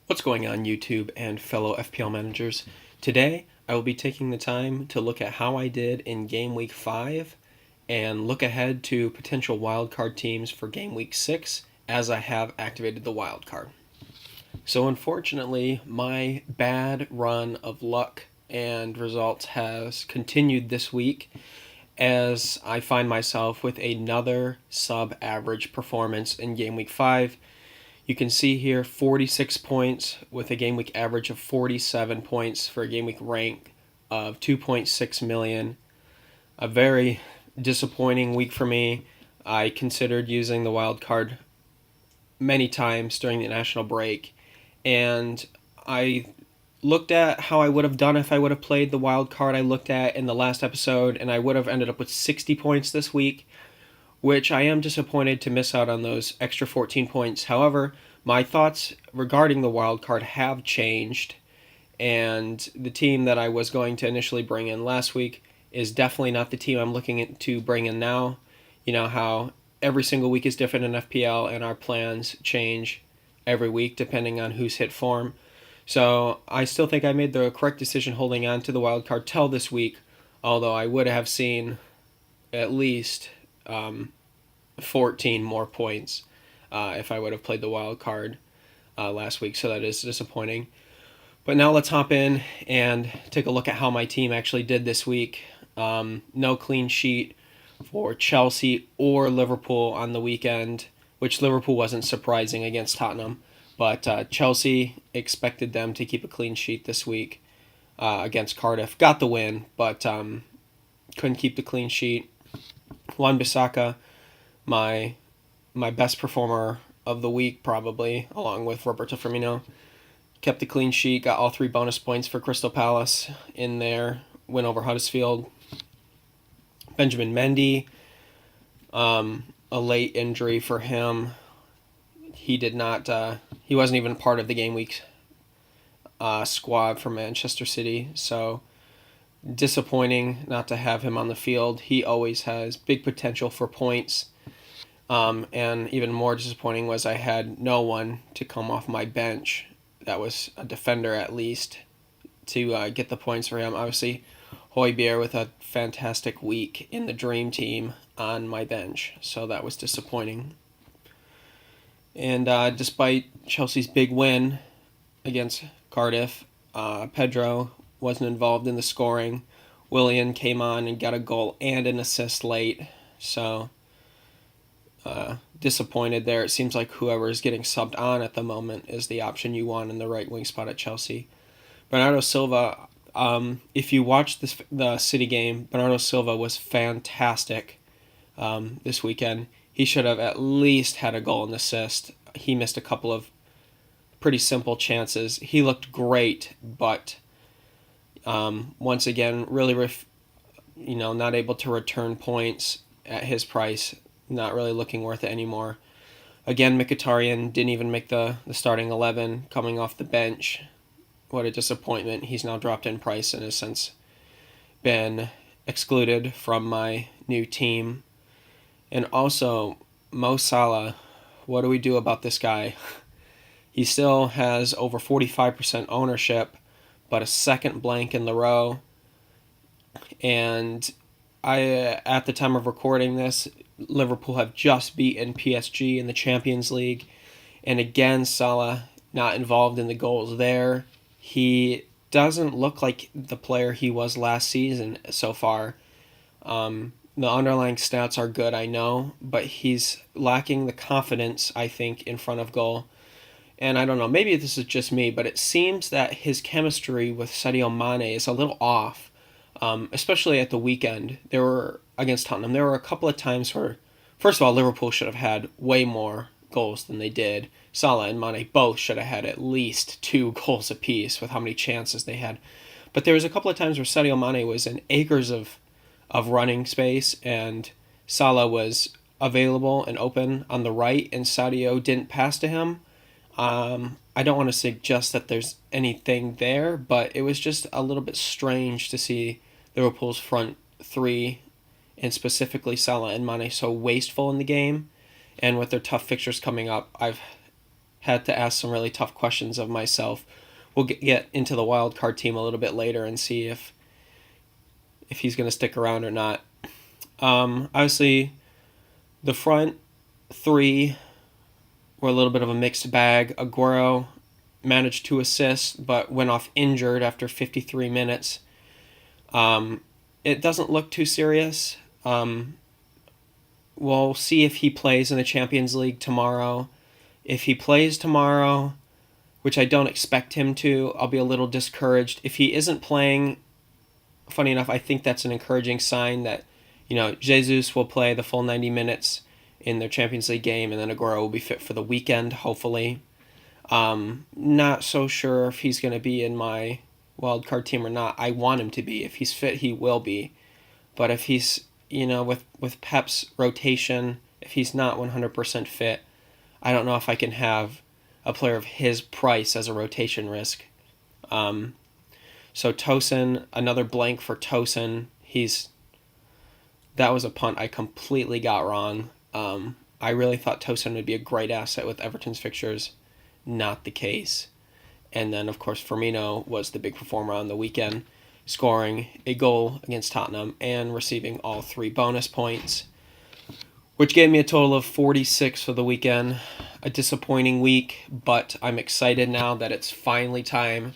What's going on, YouTube and fellow FPL managers? Today, I will be taking the time to look at how I did in Game Week 5 and look ahead to potential wildcard teams for Game Week 6 as I have activated the wildcard. So unfortunately, my bad run of luck and results has continued this week as I find myself with another sub-average performance in Game Week 5. You can see here 46 points with a game week average of 47 points for a game week rank of 2.6 million. A very disappointing week for me. I considered using the wild card many times during the national break, and I looked at how I would have done if I would have played the wild card I looked at in the last episode, and I would have ended up with 60 points this week, which I am disappointed to miss out on those extra 14 points. However, my thoughts regarding the wild card have changed, and the team that I was going to initially bring in last week is definitely not the team I'm looking to bring in now. You know how every single week is different in FPL, and our plans change every week depending on who's hit form. So I still think I made the correct decision holding on to the wild card till this week, although I would have seen at least 14 more points if I would have played the wild card last week, so that is disappointing. But now let's hop in and take a look at how my team actually did this week. No clean sheet for Chelsea or Liverpool on the weekend, which Liverpool wasn't surprising against Tottenham, but Chelsea expected them to keep a clean sheet this week against Cardiff. Got the win, but couldn't keep the clean sheet. Wan-Bissaka, my best performer of the week probably, along with Roberto Firmino, kept the clean sheet, got all 3 bonus points for Crystal Palace in their win over Huddersfield. Benjamin Mendy, a late injury for him. He did not. He wasn't even part of the game week squad for Manchester City, so disappointing not to have him on the field. He always has big potential for points. And even more disappointing was I had no one to come off my bench that was a defender at least to get the points for him. Obviously, Højbjerg with a fantastic week in the dream team on my bench, so that was disappointing. And despite Chelsea's big win against Cardiff, Pedro wasn't involved in the scoring. Willian came on and got a goal and an assist late, so disappointed there. It seems like whoever is getting subbed on at the moment is the option you want in the right wing spot at Chelsea. Bernardo Silva, if you watched the City game, Bernardo Silva was fantastic this weekend. He should have at least had a goal and assist. He missed a couple of pretty simple chances. He looked great, but once again, really, not able to return points at his price. Not really looking worth it anymore. Again, Mkhitaryan didn't even make the starting 11 coming off the bench. What a disappointment. He's now dropped in price and has since been excluded from my new team. And also, Mo Salah, what do we do about this guy? He still has over 45% ownership, but a second blank in the row. And at the time of recording this, Liverpool have just beaten PSG in the Champions League. And again, Salah not involved in the goals there. He doesn't look like the player he was last season so far. The underlying stats are good, I know, but he's lacking the confidence, I think, in front of goal. And I don't know, maybe this is just me, but it seems that his chemistry with Sadio Mane is a little off, especially at the weekend. Against Tottenham, there were a couple of times where, first of all, Liverpool should have had way more goals than they did. Salah and Mane both should have had at least 2 goals apiece with how many chances they had. But there was a couple of times where Sadio Mane was in acres of running space, and Salah was available and open on the right, and Sadio didn't pass to him. I don't want to suggest that there's anything there, but it was just a little bit strange to see Liverpool's front 3, and specifically Salah and Mane, so wasteful in the game. And with their tough fixtures coming up, I've had to ask some really tough questions of myself. We'll get into the wild card team a little bit later and see if he's going to stick around or not. Obviously, the front three were a little bit of a mixed bag. Aguero managed 2 assists, but went off injured after 53 minutes. It doesn't look too serious. We'll see if he plays in the Champions League tomorrow. If he plays tomorrow, which I don't expect him to, I'll be a little discouraged. If he isn't playing, funny enough, I think that's an encouraging sign that, Jesus will play the full 90 minutes in their Champions League game, and then Aguero will be fit for the weekend, hopefully. Not so sure if he's going to be in my wildcard team or not. I want him to be. If he's fit, he will be. But if he's, with Pep's rotation, if he's not 100% fit, I don't know if I can have a player of his price as a rotation risk. So Tosin, another blank for Tosin. That was a punt I completely got wrong. I really thought Tosin would be a great asset with Everton's fixtures. Not the case. And then, of course, Firmino was the big performer on the weekend, scoring a goal against Tottenham and receiving all 3 bonus points, which gave me a total of 46 for the weekend. A disappointing week, but I'm excited now that it's finally time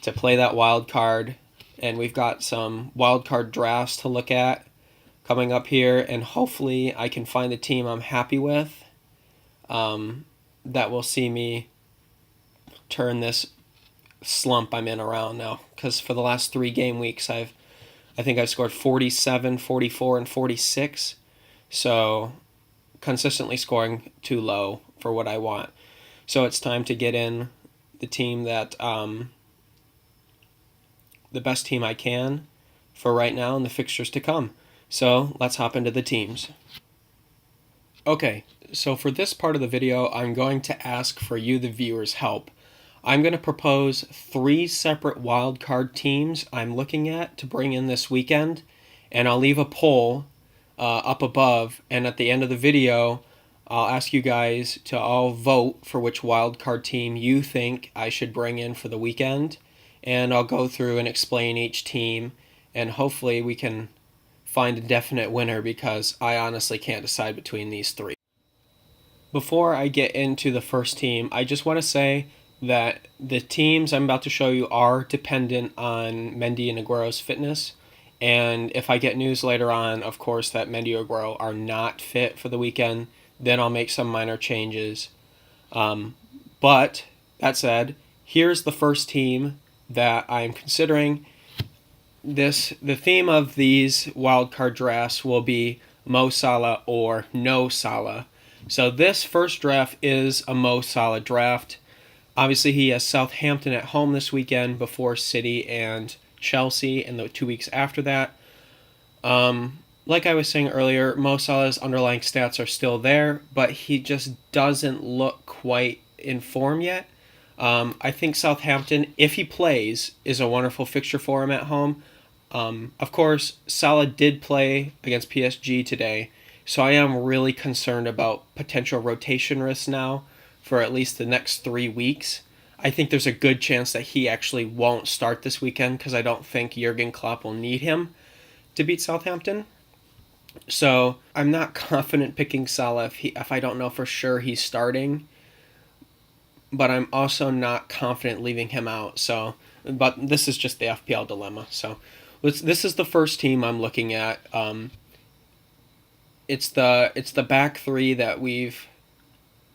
to play that wild card, and we've got some wild card drafts to look at coming up here, and hopefully I can find a team I'm happy with that will see me turn this slump I'm in around now, because for the last 3 game weeks I think I've scored 47, 44, and 46, so consistently scoring too low for what I want. So it's time to get in the team that the best team I can for right now and the fixtures to come. So let's hop into the teams. Okay, so for this part of the video, I'm going to ask for you, the viewers' help. I'm going to propose 3 separate wildcard teams I'm looking at to bring in this weekend, and I'll leave a poll up above, and at the end of the video, I'll ask you guys to all vote for which wildcard team you think I should bring in for the weekend, and I'll go through and explain each team, and hopefully we can find a definite winner, because I honestly can't decide between these 3. Before I get into the first team, I just want to say that the teams I'm about to show you are dependent on Mendy and Aguero's fitness, and if I get news later on, of course, that Mendy or Aguero are not fit for the weekend, then I'll make some minor changes. But that said, here's the first team that I'm considering. The theme of these wildcard drafts will be Mo Salah or no Salah. So this first draft is a Mo Salah draft. Obviously, he has Southampton at home this weekend before City and Chelsea in the 2 weeks after that. Like I was saying earlier, Mo Salah's underlying stats are still there, but he just doesn't look quite in form yet. I think Southampton, if he plays, is a wonderful fixture for him at home. Of course, Salah did play against PSG today, so I am really concerned about potential rotation risks now for at least the next 3 weeks. I think there's a good chance that he actually won't start this weekend, because I don't think Jurgen Klopp will need him to beat Southampton. So I'm not confident picking Salah if I don't know for sure he's starting, but I'm also not confident leaving him out. But this is just the FPL dilemma. So this is the first team I'm looking at. It's the back 3 that we've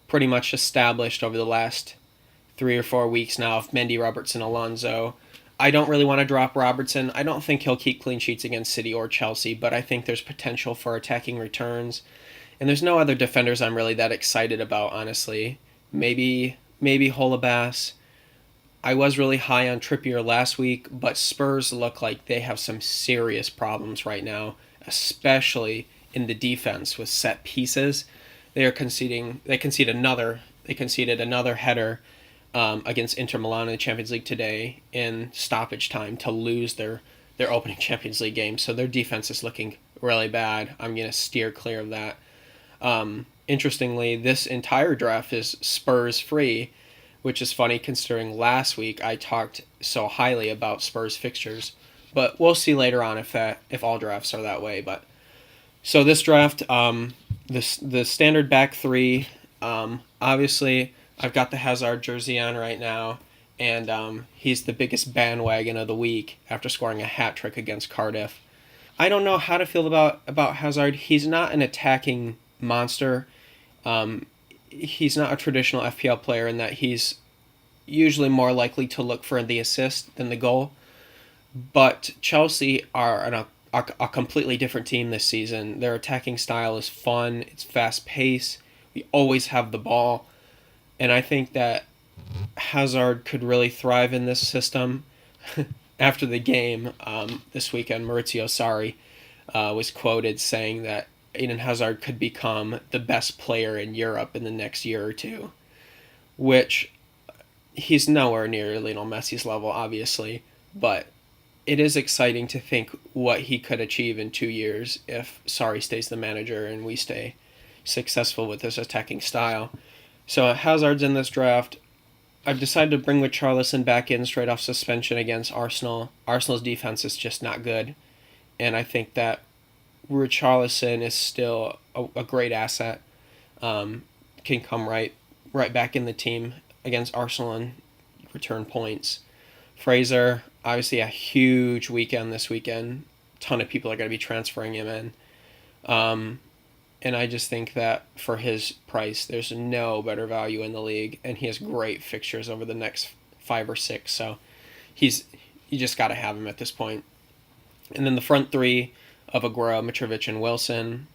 pretty much established over the last 3 or 4 weeks now of Mendy, Robertson, Alonso. I don't really want to drop Robertson. I don't think he'll keep clean sheets against City or Chelsea, but I think there's potential for attacking returns. And there's no other defenders I'm really that excited about, honestly. Maybe Holebas. I was really high on Trippier last week, but Spurs look like they have some serious problems right now, especially in the defense with set pieces. They conceded another header against Inter Milan in the Champions League today in stoppage time to lose their opening Champions League game. So their defense is looking really bad. I'm going to steer clear of that. interestingly, this entire draft is Spurs free, which is funny considering last week I talked so highly about Spurs fixtures. But we'll see later on if all drafts are that way. But so this draft, the standard back three, obviously I've got the Hazard jersey on right now, and he's the biggest bandwagon of the week after scoring a hat trick against Cardiff. I don't know how to feel about Hazard. He's not an attacking monster. He's not a traditional FPL player in that he's usually more likely to look for the assist than the goal. But Chelsea are a completely different team this season. Their attacking style is fun. It's fast paced. We always have the ball. And I think that Hazard could really thrive in this system. After the game this weekend, Maurizio Sarri was quoted saying that Eden Hazard could become the best player in Europe in the next year or two, which he's nowhere near Lionel Messi's level, obviously, but it is exciting to think what he could achieve in 2 years if Sarri stays the manager and we stay successful with this attacking style. So Hazard's in this draft. I've decided to bring Richarlison back in straight off suspension against Arsenal. Arsenal's defense is just not good, and I think that Richarlison is still a great asset. Can come right back in the team against Arsenal and return points. Fraser, obviously a huge weekend this weekend. A ton of people are going to be transferring him in. And I just think that for his price, there's no better value in the league, and he has great fixtures over the next 5 or 6. So you just got to have him at this point. And then the front three of Aguero, Mitrovic, and Wilson.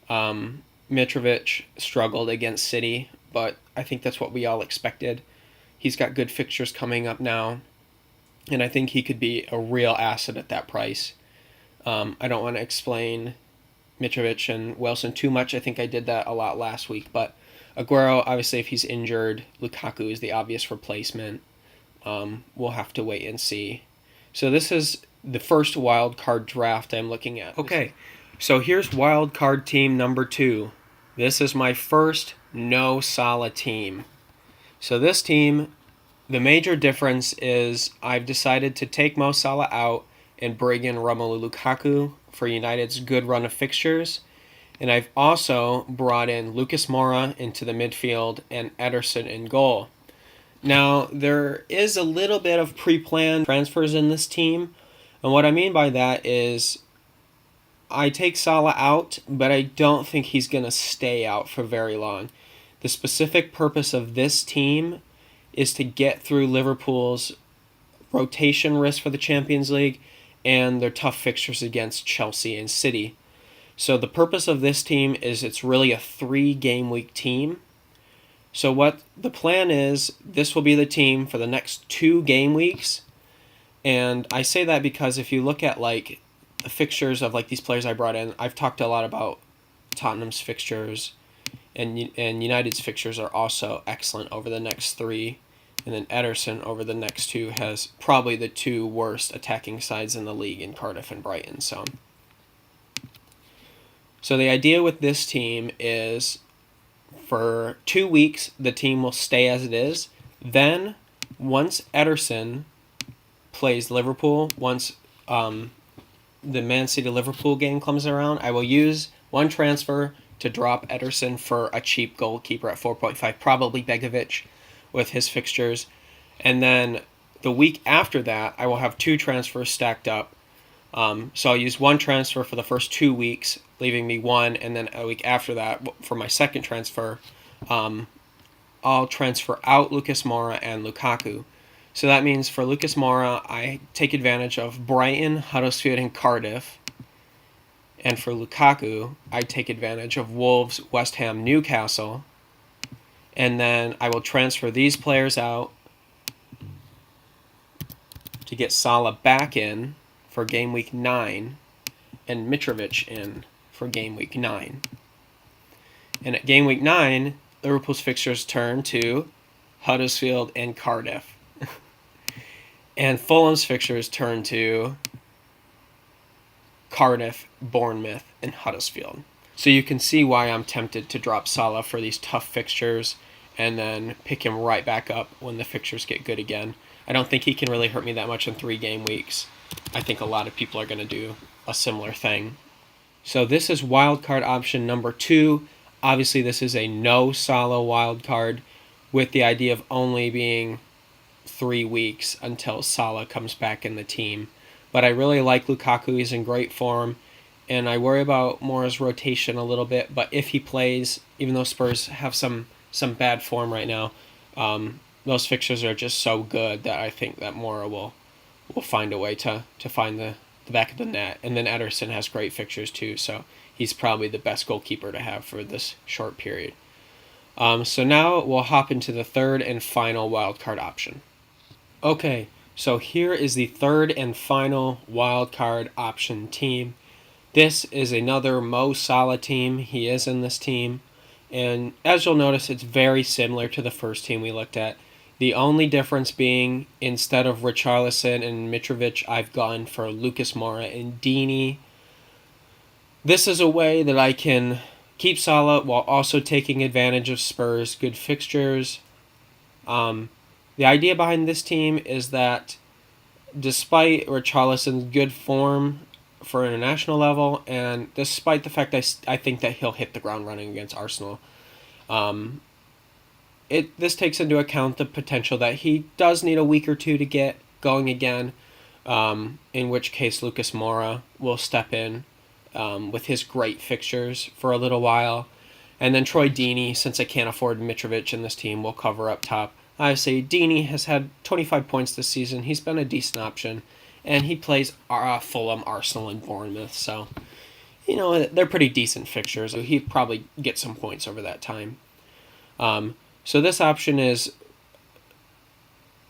Mitrovic struggled against City, but I think that's what we all expected. He's got good fixtures coming up now, and I think he could be a real asset at that price. I don't want to explain Mitrovic and Wilson too much. I think I did that a lot last week, but Aguero, obviously, if he's injured, Lukaku is the obvious replacement. We'll have to wait and see. So this is the first wild card draft I'm looking at. Okay, so here's wild card team number 2. This is my first no Salah team. So this team, the major difference is I've decided to take Mo Salah out and bring in Romelu Lukaku for United's good run of fixtures. And I've also brought in Lucas Moura into the midfield and Ederson in goal. Now, there is a little bit of pre-planned transfers in this team. And what I mean by that is I take Salah out, but I don't think he's going to stay out for very long. The specific purpose of this team is to get through Liverpool's rotation risk for the Champions League and their tough fixtures against Chelsea and City. So the purpose of this team is it's really a 3-game week team. So what the plan is, this will be the team for the next 2 game weeks. And I say that because if you look at like the fixtures of like these players I brought in, I've talked a lot about Tottenham's fixtures, and United's fixtures are also excellent over the next 3. And then Ederson over the next 2 has probably the 2 worst attacking sides in the league in Cardiff and Brighton. So the idea with this team is for 2 weeks, the team will stay as it is. Then once Ederson plays Liverpool, once the Man City-Liverpool game comes around, I will use one transfer to drop Ederson for a cheap goalkeeper at 4.5, probably Begovic, with his fixtures. And then the week after that, I will have 2 transfers stacked up. So I'll use one transfer for the first 2 weeks, leaving me 1, and then a week after that, for my second transfer, I'll transfer out Lucas Moura and Lukaku. So that means for Lucas Moura, I take advantage of Brighton, Huddersfield, and Cardiff. And for Lukaku, I take advantage of Wolves, West Ham, Newcastle. And then I will transfer these players out to get Salah back in for game week 9 and Mitrovic in for game week 9. And at game week 9, Liverpool's fixtures turn to Huddersfield and Cardiff. And Fulham's fixtures turn to Cardiff, Bournemouth, and Huddersfield. So you can see why I'm tempted to drop Salah for these tough fixtures and then pick him right back up when the fixtures get good again. I don't think he can really hurt me that much in 3 game weeks. I think a lot of people are going to do a similar thing. So this is wildcard option number 2. Obviously, this is a no Salah wildcard with the idea of only being 3 weeks until Salah comes back in the team. But I really like Lukaku. He's in great form. And I worry about Mora's rotation a little bit. But if he plays, even though Spurs have some bad form right now, those fixtures are just so good that I think that Mora will find a way to find the back of the net. And then Ederson has great fixtures too, so he's probably the best goalkeeper to have for this short period. So now we'll hop into the third and final wildcard option. Okay, so here is the third and final wildcard option team. This is another Mo Salah team. He is in this team. And as you'll notice, it's very similar to the first team we looked at. The only difference being, instead of Richarlison and Mitrovic, I've gone for Lucas Moura and Dini. This is a way that I can keep Salah while also taking advantage of Spurs' good fixtures. The idea behind this team is that despite Richarlison's good form for international level, and despite the fact I think that he'll hit the ground running against Arsenal, this takes into account the potential that he does need a week or two to get going again, in which case Lucas Moura will step in with his great fixtures for a little while. And then Troy Deeney, since I can't afford Mitrovic in this team, will cover up top. I say Deeney has had 25 points this season. He's been a decent option. And he plays Fulham, Arsenal, and Bournemouth. So, they're pretty decent fixtures. So he'd probably get some points over that time. So this option is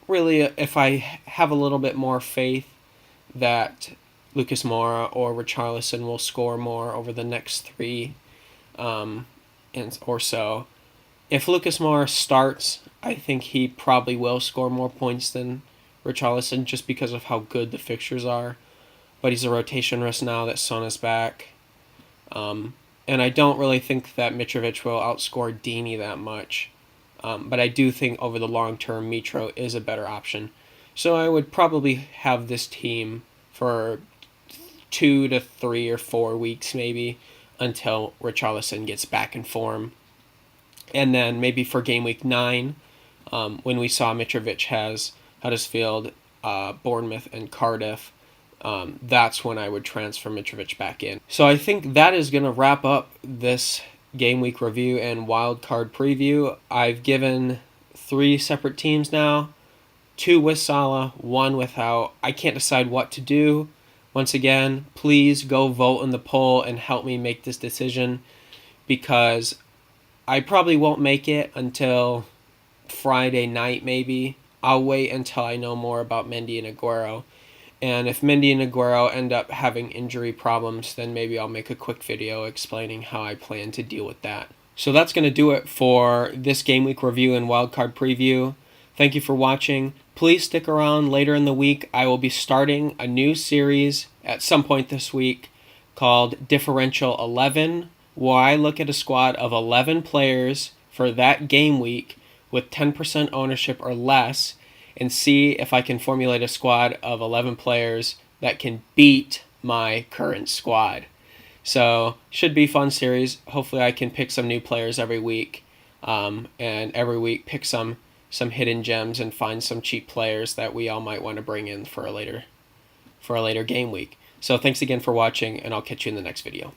really if I have a little bit more faith that Lucas Moura or Richarlison will score more over the next 3 or so. If Lucas Moura starts, I think he probably will score more points than Richarlison just because of how good the fixtures are. But he's a rotation risk now that Son is back. And I don't really think that Mitrovic will outscore Deeney that much. But I do think over the long term, Mitro is a better option. So I would probably have this team for 2 to 3 or 4 weeks maybe until Richarlison gets back in form. And then maybe for game week 9, when we saw Mitrovic has Huddersfield, Bournemouth, and Cardiff, that's when I would transfer Mitrovic back in. So I think that is going to wrap up this game week review and wildcard preview. I've given 3 separate teams now, 2 with Salah, 1 without. I can't decide what to do. Once again, please go vote in the poll and help me make this decision, because I probably won't make it until Friday night maybe. I'll wait until I know more about Mendy and Aguero. And if Mendy and Aguero end up having injury problems, then maybe I'll make a quick video explaining how I plan to deal with that. So that's going to do it for this game week review and wildcard preview. Thank you for watching. Please stick around later in the week. I will be starting a new series at some point this week called Differential 11, where I look at a squad of 11 players for that game week with 10% ownership or less, and see if I can formulate a squad of 11 players that can beat my current squad. So, should be a fun series. Hopefully I can pick some new players every week, and every week pick some hidden gems and find some cheap players that we all might want to bring in for a later game week. So thanks again for watching, and I'll catch you in the next video.